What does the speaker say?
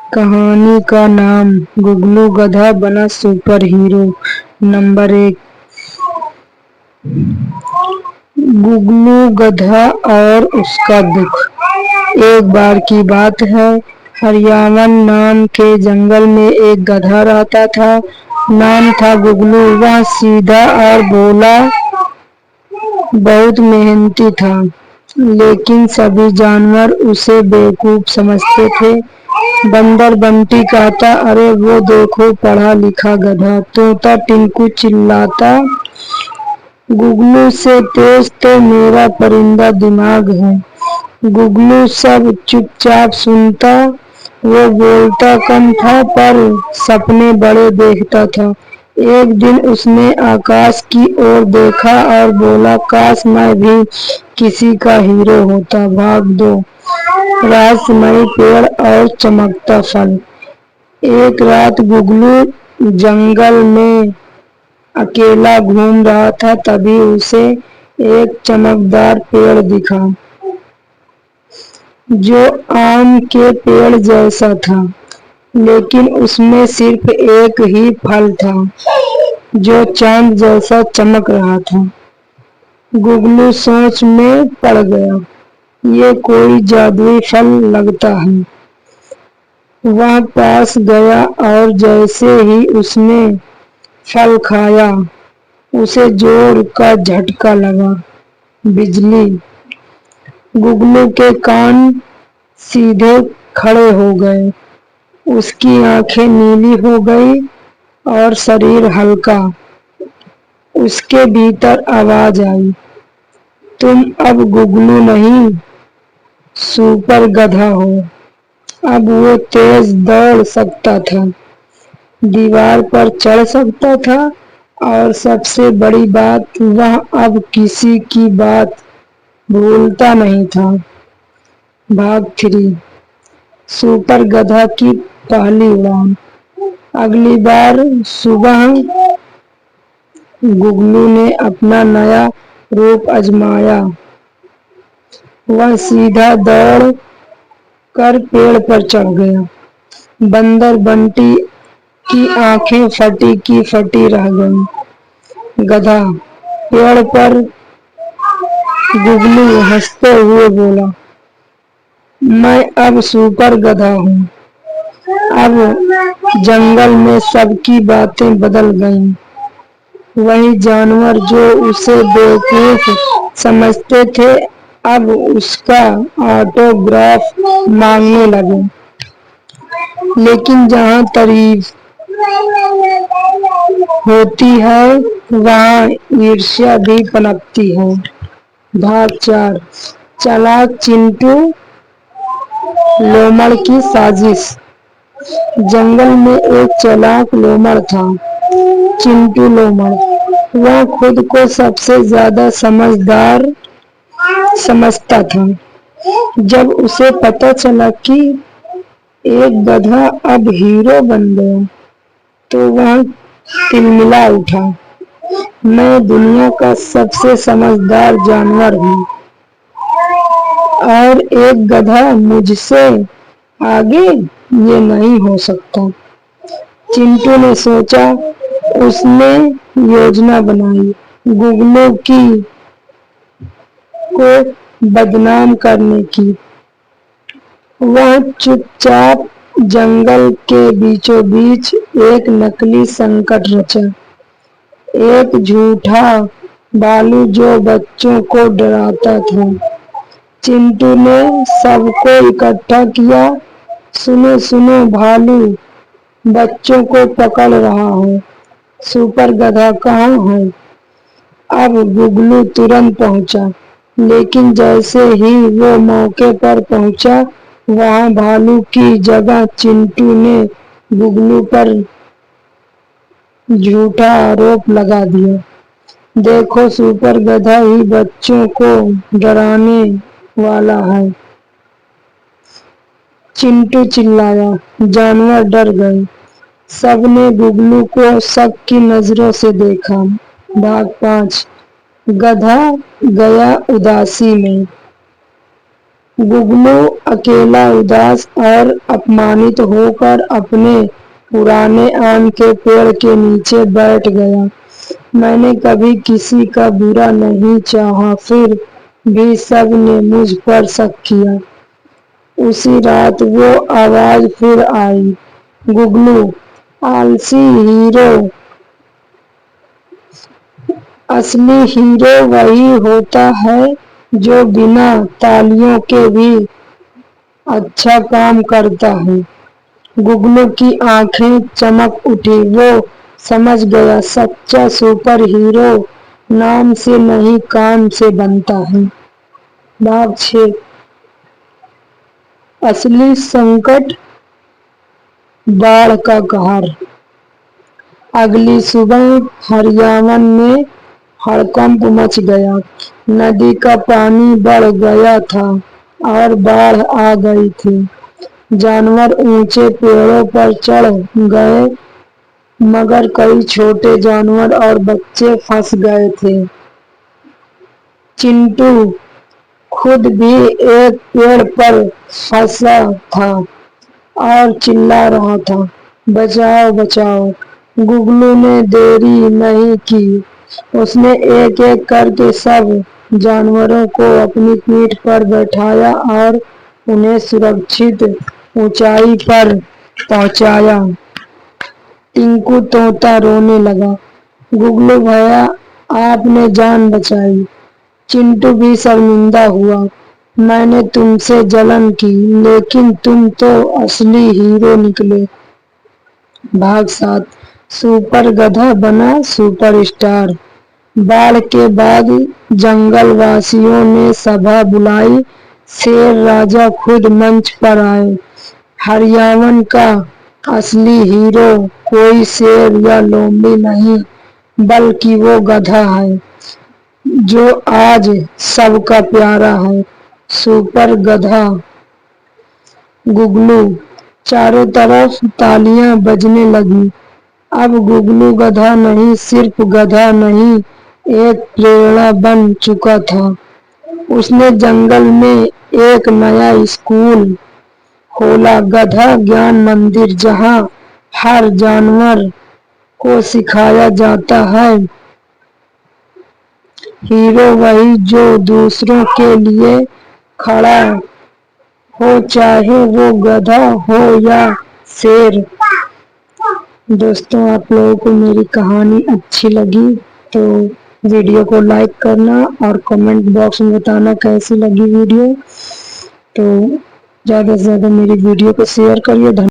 कहानी का नाम गुगलू गधा बना सुपर हीरो। नंबर 1। गुगलू गधा और उसका दुख। एक बार की बात है, हरियावन नाम के जंगल में एक गधा रहता था। नाम था गुगलू। वह सीधा और भोला, बहुत मेहनती था, लेकिन सभी जानवर उसे बेवकूफ समझते थे। बंदर बंटी कहता, अरे वो देखो पढ़ा लिखा गधा। तोता टिंकू चिल्लाता, गुगलू से तेज तो मेरा परिंदा दिमाग है। गुगलू सब चुपचाप सुनता। वो बोलता कम था पर सपने बड़े देखता था। एक दिन उसने आकाश की ओर देखा और बोला, काश मैं भी किसी का हीरो होता। भाग दो, रहस्यमयी पेड़ और चमकता फल। एक रात गुगलू जंगल में अकेला घूम रहा था। तभी उसे एक चमकदार पेड़ दिखा, जो आम के पेड़ जैसा था, लेकिन उसमें सिर्फ एक ही फल था, जो चांद जैसा चमक रहा था। गुगलू सोच में पड़ गया, ये कोई जादुई फल लगता है। वह पास गया और जैसे ही उसने फल खाया, उसे जोर का झटका लगा। बिजली। गुगलू के कान सीधे खड़े हो गए, उसकी आंखें नीली हो गई और शरीर हल्का। उसके भीतर आवाज आई, तुम अब गुगलू नहीं, सुपर गधा हो। अब वो तेज दौड़ सकता था, दीवार पर चढ़ सकता था और सबसे बड़ी बात, वह अब किसी की बात भूलता नहीं था। भाग 3। सुपर गधा की पहली उड़ान। अगली बार सुबह गुगलू ने अपना नया रूप आजमाया। वह सीधा दौड़ कर पेड़ पर चढ़ गया। बंदर बंटी की आंखें फटी की फटी रह गईं। गधा पेड़ पर। गुगलू हंसते हुए बोला, मैं अब सुपर गधा हूँ। अब जंगल में सबकी बातें बदल गईं। वही जानवर जो उसे बेवकूफ समझते थे, अब उसका ऑटोग्राफ मांगने लगे। लेकिन जहाँ तारीफ होती है, वहाँ ईर्ष्या भी पनपती है। भाग 4। चालाक चिंटू लोमड़ की साजिश। जंगल में एक चालाक लोमड़ था, चिंटू लोमड़। वह खुद को सबसे ज्यादा समझदार समझता था। जब उसे पता चला कि एक गधा अब हीरो बन गया, तो वह तिलमिला उठा, मैं दुनिया का सबसे समझदार जानवर हूँ और एक गधा मुझसे आगे, ये नहीं हो सकता। चिंटू ने सोचा। उसने योजना बनाई, गुगलू को बदनाम करने की। वह चुपचाप जंगल के बीचों बीच एक नकली संकट रचा। एक झूठा भालू जो बच्चों को डराता था। चिंटू ने सबको इकट्ठा किया, सुनो सुनो, भालू बच्चों को पकड़ रहा है। सुपर गधा कहाँ है? अब गुगलू तुरंत पहुंचा, लेकिन जैसे ही वो मौके पर पहुंचा, वहां भालू की जगह चिंटू ने गुगलू पर झूठा आरोप लगा दिया। देखो, सुपर गधा ही बच्चों को डराने वाला है। चिंटू चिल्लाया। जानवर डर गए। सबने गुगलू को शक की नजरों से देखा। भाग 5। गधा गया उदासी में। गुगलू अकेला उदास और अपमानित होकर अपने पुराने आम के पेड़ के नीचे बैठ गया। मैंने कभी किसी का बुरा नहीं चाहा, फिर भी सब ने मुझ पर शक किया। उसी रात वो आवाज फिर आई, गुगलू आलसी हीरो, असली हीरो वही होता है जो बिना तालियों के भी अच्छा काम करता है। गुगलू की आंखें चमक उठी, वो समझ गया सच्चा सुपर हीरो नाम से नहीं काम से बनता है। भाग 6 असली संकट, बाढ़ का कहर। अगली सुबह हरियावन में हड़कंप मच गया। नदी का पानी बढ़ गया था और बाढ़ आ गई थी। जानवर ऊंचे पेड़ों पर चढ़ गए, मगर कई छोटे जानवर और बच्चे फंस गए थे। चिंटू खुद भी एक पेड़ पर फंसा था और चिल्ला रहा था, बचाओ बचाओ। गुगलू ने देरी नहीं की, उसने एक एक करके सब जानवरों को अपनी पीठ पर बैठाया और उन्हें सुरक्षित ऊंचाई पर पहुंचाया। टिंकू तोता रोने लगा, गुगलू भैया आपने जान बचाई। चिंटू भी शर्मिंदा हुआ, मैंने तुमसे जलन की, लेकिन तुम तो असली हीरो निकले। भाग 7 सुपर गधा बना सुपरस्टार। बाढ़ के बाद जंगल वासियों ने सभा बुलाई। शेर राजा खुद मंच पर आए। हरियावन का असली हीरो कोई शेर या लोमड़ी नहीं, बल्कि वो गधा है जो आज सबका प्यारा है, सुपर गधा गुगलू। चारों तरफ तालियां बजने लगी। अब गुगलू गधा नहीं, सिर्फ गधा नहीं, एक प्रेरणा बन चुका था। उसने जंगल में एक नया स्कूल खोला, गधा ज्ञान मंदिर, जहां हर जानवर को सिखाया जाता है हीरो वही जो दूसरों के लिए खड़ा हो, चाहे वो गधा हो या शेर। दोस्तों, आप लोगों को मेरी कहानी अच्छी लगी तो वीडियो को लाइक करना और कमेंट बॉक्स में बताना कैसी लगी वीडियो। तो ज़्यादा से ज़्यादा मेरी वीडियो को शेयर करिए।